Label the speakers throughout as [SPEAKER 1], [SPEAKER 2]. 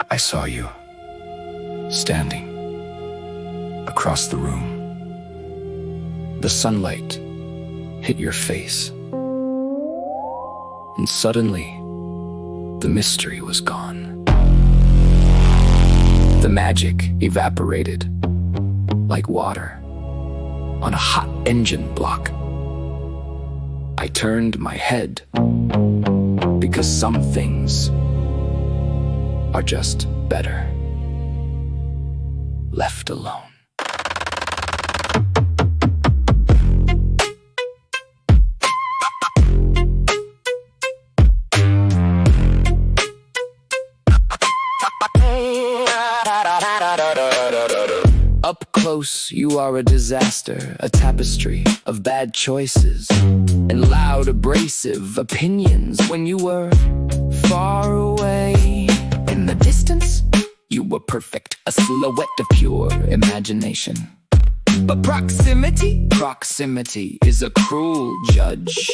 [SPEAKER 1] I saw you, standing across the room. The sunlight hit your face, and suddenly, the mystery was gone. The magic evaporated like water on a hot engine block. I turned my head because some things are just better left alone. Up close, you are a disaster, a tapestry of bad choices and loud, abrasive opinions. When you were far away in the distance, you were perfect, a silhouette of pure imagination. But proximity is a cruel judge.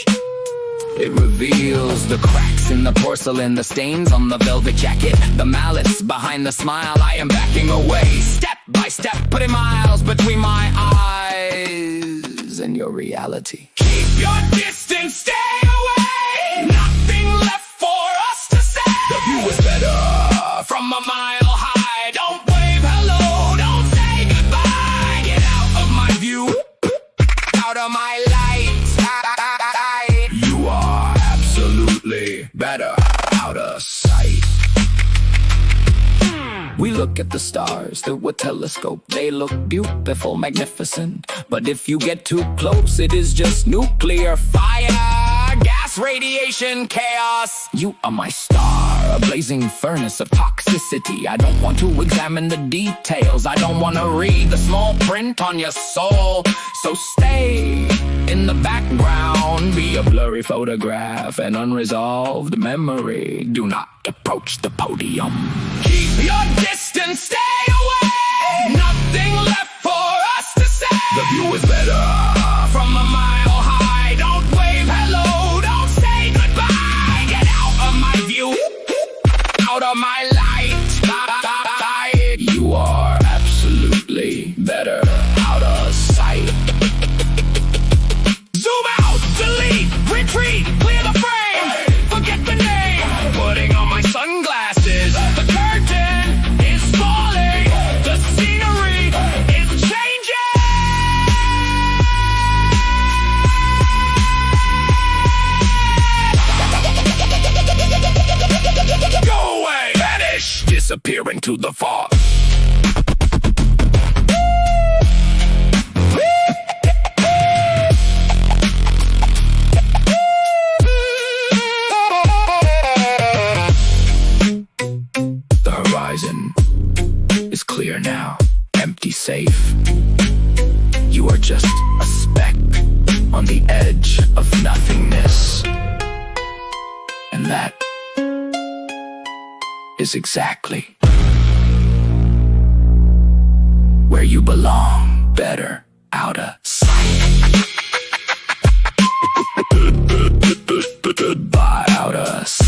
[SPEAKER 1] It reveals the cracks in the porcelain, the stains on the velvet jacket, the malice behind the smile. I am backing away, step by step, putting miles between my eyes and your reality. Keep your distance, stay away. Nothing left for us to say. The view is better from a mile high. Don't wave hello, don't say goodbye. Get out of my view, out of my light. You are absolutely better out of sight. We look at the stars through a telescope. They look beautiful, magnificent. But if you get too close, it is just nuclear fire, gas, radiation, chaos. You are my star, a blazing furnace of toxicity. I don't want to examine the details. I don't want to read the small print on your soul. So stay in the background, be a blurry photograph, an unresolved memory. Do not approach the podium. Keep your distance, stay away. Nothing left for us to say. The view is better from a mile high. Don't wave hello, don't say goodbye. Get out of my view, out of my light. You are absolutely better out of sight. Zoom out, delete, retreat, clear the frame. Forget the name, putting on my sunglasses. The curtain is falling, the scenery is changing. Go away, vanish, disappear into the fog. Is clear now, empty, safe. You are just a speck on the edge of nothingness. And that is exactly where you belong, better out of sight. Goodbye, out of sight.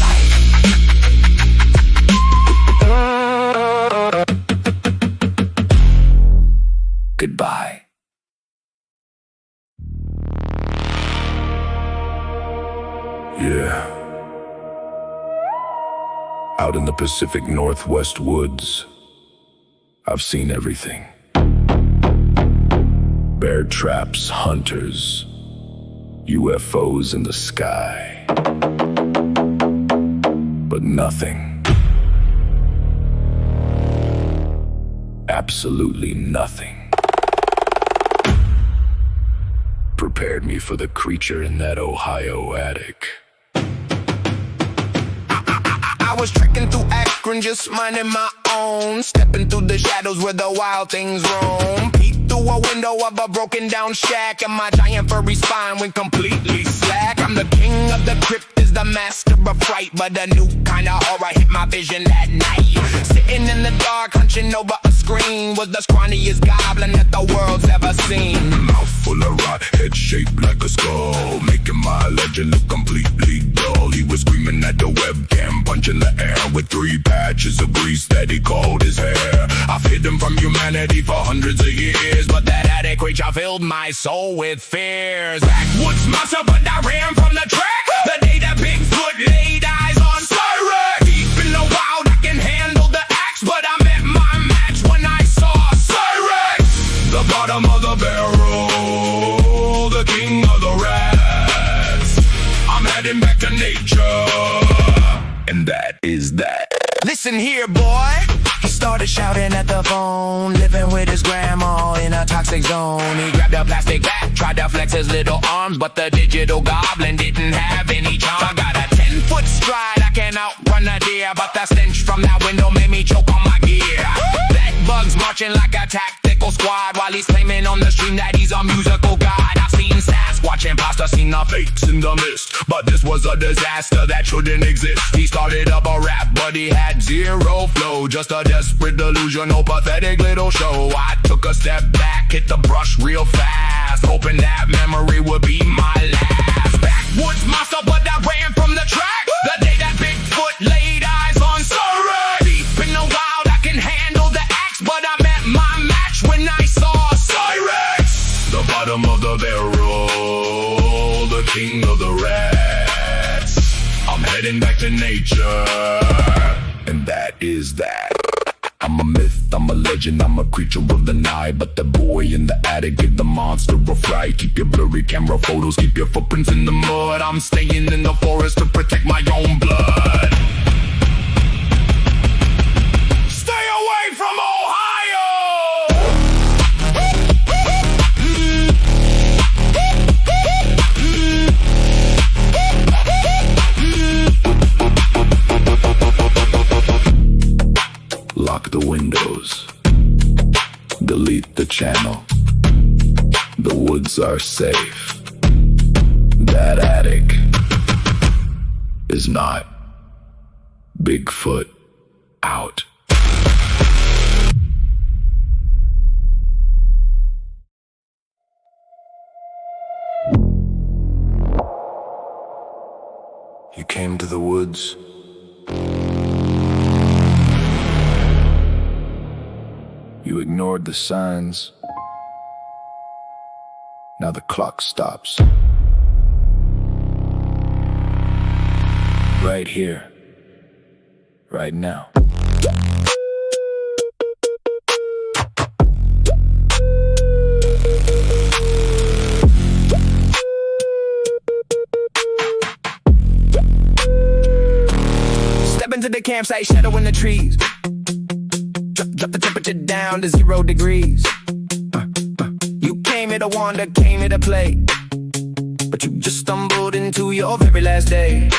[SPEAKER 1] Goodbye.
[SPEAKER 2] Yeah. Out in the Pacific Northwest woods, I've seen everything. Bear traps, hunters, UFOs in the sky. But nothing. Absolutely nothing prepared me for the creature in that Ohio attic.
[SPEAKER 3] I was trekking through Akron, just minding my own, stepping through the shadows where the wild things roam. Peeked through a window of a broken down shack, and my giant furry spine went completely slack. I'm the king of the crypt, is the master of fright, but a new kind of horror hit my vision that night. Sitting in the dark, hunching over a screen, was the scrawniest goblin that the world's ever seen.
[SPEAKER 2] Mouth full of rot, head shaped like a skull, making my legend look completely dull. He was screaming at the webcam, punching the air with 3 patches of grease that he called his hair. I've hidden from humanity for hundreds of years, but that attic creature filled my soul with fears. Backwoods monster, but I ran from the track the day that Bigfoot laid eyes on Cyrex. Deep in the wild, I can handle the axe, but I met my match when I saw Cyrex. The bottom of the barrel, the king of the rats. I'm heading back to nature, and that is that.
[SPEAKER 3] Listen here, boy. He started shouting at the phone, living with his grandma in a toxic zone. He grabbed a plastic bat, tried to flex his little arms, but the digital goblin didn't have any charm. I got a 10-foot stride, I can outrun a deer, but the stench from that window made me choke on my gear. That bug's marching like a tactical squad, while he's claiming on the stream that he's a musical god. I've seen Sasquatch imposter, seen the fakes in the mist, but this was a disaster that shouldn't exist. He started up a rap, but he had zero flow, just a desperate delusional, pathetic little show. I took a step back, hit the brush real fast, hoping that memory would be my last. Backwoods monster, but I ran from the track the day that Bigfoot laid eyes on Cyrex. Deep in the wild, I can handle the axe, but I met my match when I saw Cyrex.
[SPEAKER 2] The bottom of the barrel, the king of the rats. I'm heading back to nature, and that is that. I'm a myth, I'm a legend, I'm a creature of the night, but the boy in the attic gave the monster a fright. Keep your blurry camera photos, keep your footprints in the mud. I'm staying in the forest to protect my own blood. Stay away from Ohio! Lock the windows. Delete the channel. The woods are safe. That attic is not Bigfoot out. You came to the woods. You ignored the signs. Now the clock stops. Right here. Right now.
[SPEAKER 3] Step into the campsite, shadow in the trees. Drop the temperature down to 0 degrees. You came here to wander, came here to play, but you just stumbled into your very last day.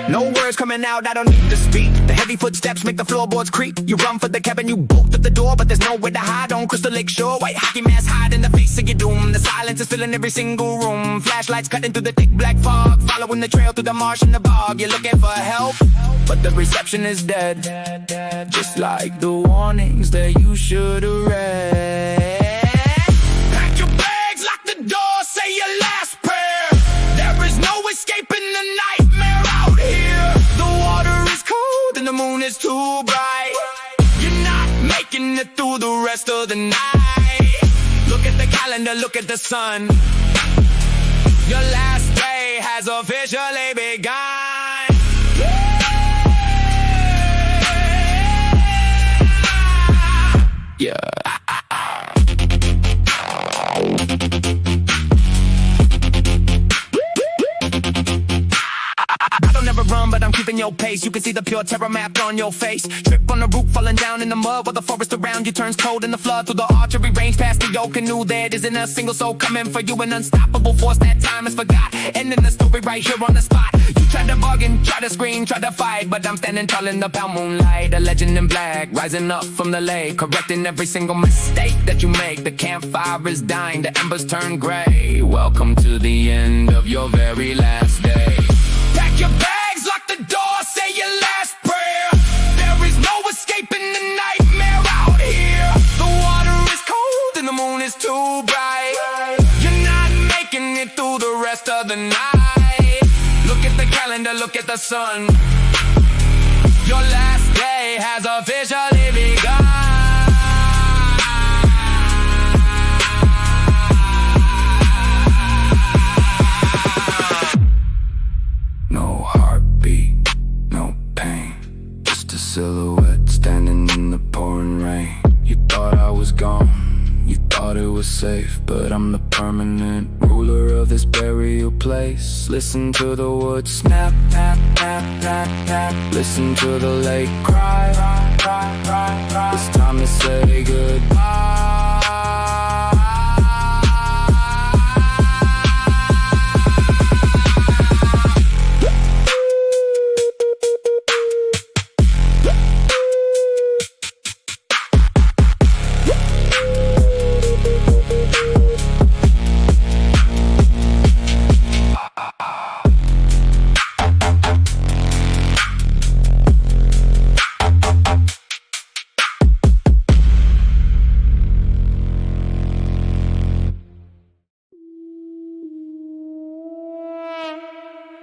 [SPEAKER 3] No words coming out, I don't need to speak. The heavy footsteps make the floorboards creak. You run for the cabin, you bolt at the door, but there's nowhere to hide on Crystal Lake Shore. White hockey mask hide in the face of your doom. The silence is filling every single room. Flashlights cutting through the thick black fog, following the trail through the marsh and the bog. You're looking for help, but the reception is dead, just like the warnings that you should have read.
[SPEAKER 2] Pack your bags, lock the door, say your last prayer. There is no escaping the nightmare out here.
[SPEAKER 3] The water is cold and the moon is too bright. You're not making it through the rest of the night. Look at the calendar, look at the sun. Your last day has officially begun. Yeah. I don't ever run, but I'm keeping your pace. You can see the pure terror mapped on your face. Trip on the roof, falling down in the mud, while the forest around you turns cold in the flood. Through the archery range, past the old canoe, there isn't a single soul coming for you. An unstoppable force that time is forgot. Ending the story right here on the spot. You tried to bargain, try to scream, try to fight, but I'm standing tall in the pale moonlight. A legend in black, rising up from the lake, correcting every single mistake that you make. The campfire is dying, the embers turn gray. Welcome to the end of your very last day.
[SPEAKER 2] Pack your bags, lock the door, say your last prayer. There is no escaping the nightmare out here.
[SPEAKER 3] The water is cold and the moon is too bright. You're not making it through the rest of the night. Look at the calendar, look at the sun.
[SPEAKER 1] Your last day has officially begun. No heartbeat, no pain, just a silhouette standing in the pouring rain. You thought I was gone, you thought it was safe, but I'm the permanent ruler of this burial place. Listen to the wood snap, snap, snap, snap, snap. Listen to the lake cry, cry, cry, cry, cry. It's time to say goodbye.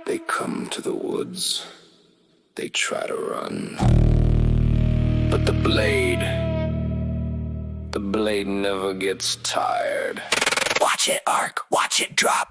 [SPEAKER 1] They come to the woods, they try to run, but the blade never gets tired. Watch it arc, watch it drop.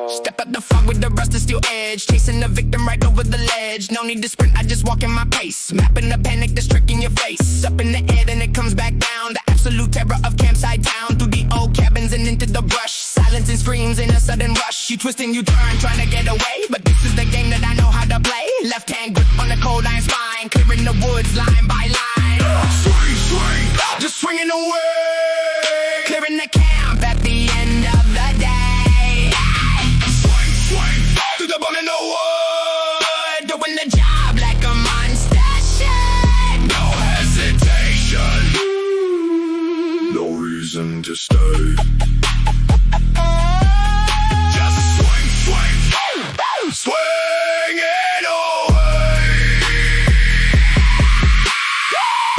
[SPEAKER 1] Step up the fog with the rusted steel edge, chasing the victim right over the ledge. No need to sprint, I just walk in my pace, mapping the panic that's tricking your face. Up in the air, then it comes back down. The absolute terror of campsite town, through the old cabins and into the brush. Silence and screams in a sudden rush. You twist and you turn, trying to get away, but this is the game that I know how to play. Left hand grip on the cold iron spine, clearing the woods line by line.
[SPEAKER 2] Swing, swing,
[SPEAKER 3] Just swinging away, clearing the camp at the end of the day.
[SPEAKER 2] swing, swing.
[SPEAKER 3] To the bone in the wood, doing the job like a monster should.
[SPEAKER 2] No hesitation, no reason to stay. Just swing, swing, swing it away.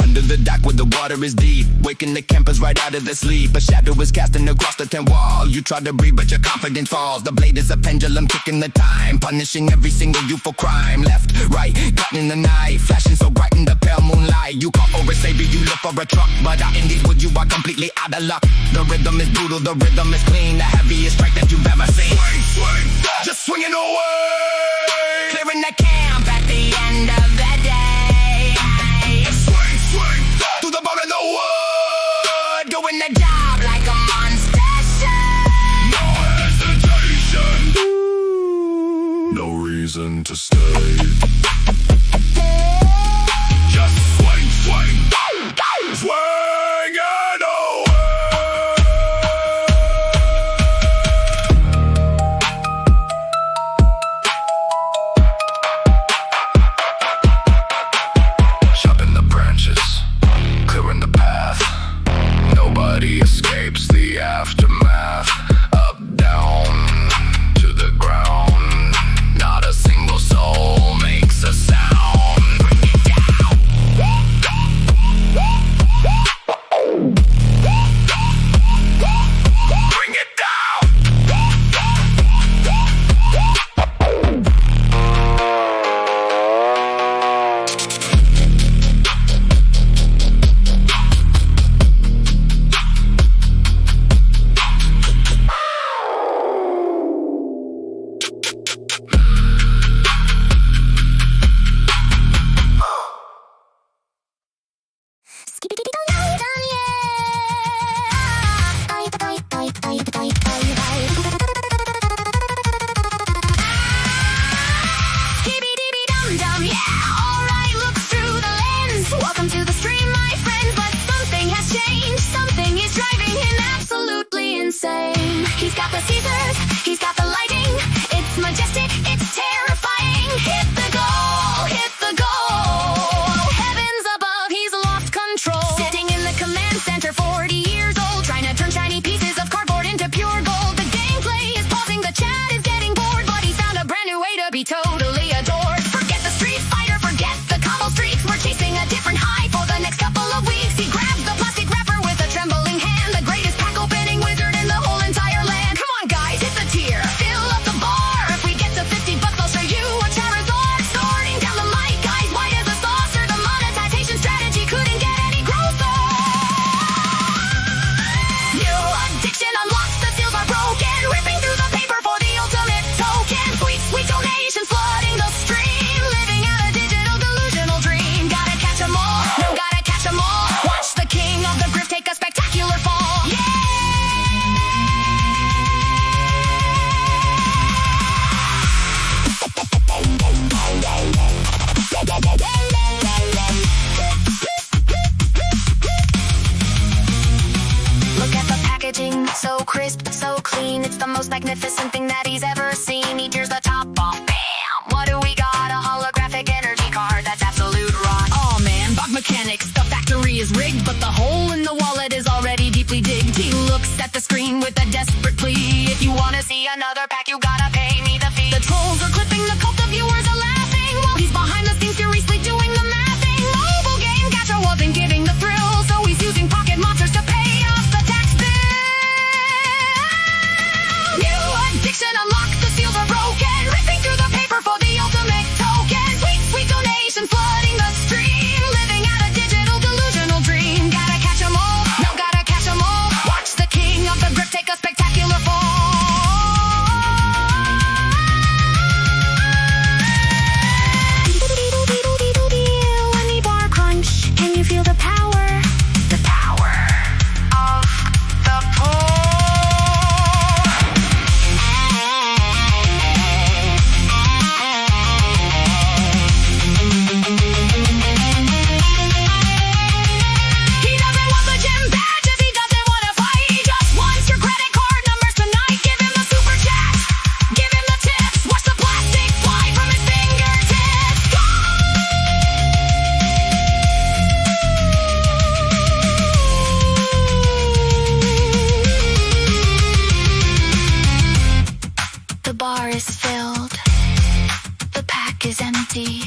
[SPEAKER 3] Under the dock where the water is deep, waking the campers right out of their sleep. A shadow is casting across the tent wall. You try to breathe but your confidence falls. The blade is a pendulum kicking the time, punishing every single youthful crime. Left, right, cutting the knife, flashing so bright in the pale moonlight. You call for a savior, you look for a truck, but out in these woods you are completely out of luck. The rhythm is brutal, the rhythm is clean, the heaviest strike that you've ever seen.
[SPEAKER 2] Swing, swing, just swinging away.
[SPEAKER 3] Clearing the camp at the end of the day.
[SPEAKER 2] Swing, swing,
[SPEAKER 3] To the bone in the wood, doing the job like a monster should.
[SPEAKER 2] no hesitation, no reason to stay. Just swing, swing, swing it away.
[SPEAKER 4] magnificent thing that he's ever seen. He tears the top off, bam! What do we got? A holographic energy card, that's absolute rock.
[SPEAKER 5] Oh man, bug mechanics, the factory is rigged, but the hole in the wallet is already deeply digged. He looks at the screen with a desperate plea.
[SPEAKER 4] If you wanna see another pack, you gotta pay me the fee.
[SPEAKER 5] The trolls are clipping, the cult of viewers are laughing, while he's behind the scenes furiously doing the mathing.
[SPEAKER 4] Mobile game catcher wasn't giving the thrill, so he's using pocket monsters to pay off the tax bill. New addiction unlocked, the seals are broken, ripping through the paper for the ultimate token. Sweet, sweet donations flooding the stream, living out a digital delusional dream. Gotta catch 'em all, no gotta catch 'em all. Watch the king of the grip take a spectacular fall. When the bar crunch, can you feel the power? The power of the poor. He doesn't want the gym badges, he doesn't want to fight. He just wants your credit card numbers tonight. Give him the super chat, give him the tips. Watch the plastic fly from his fingertips. Go! The bar is filled, the pack is empty.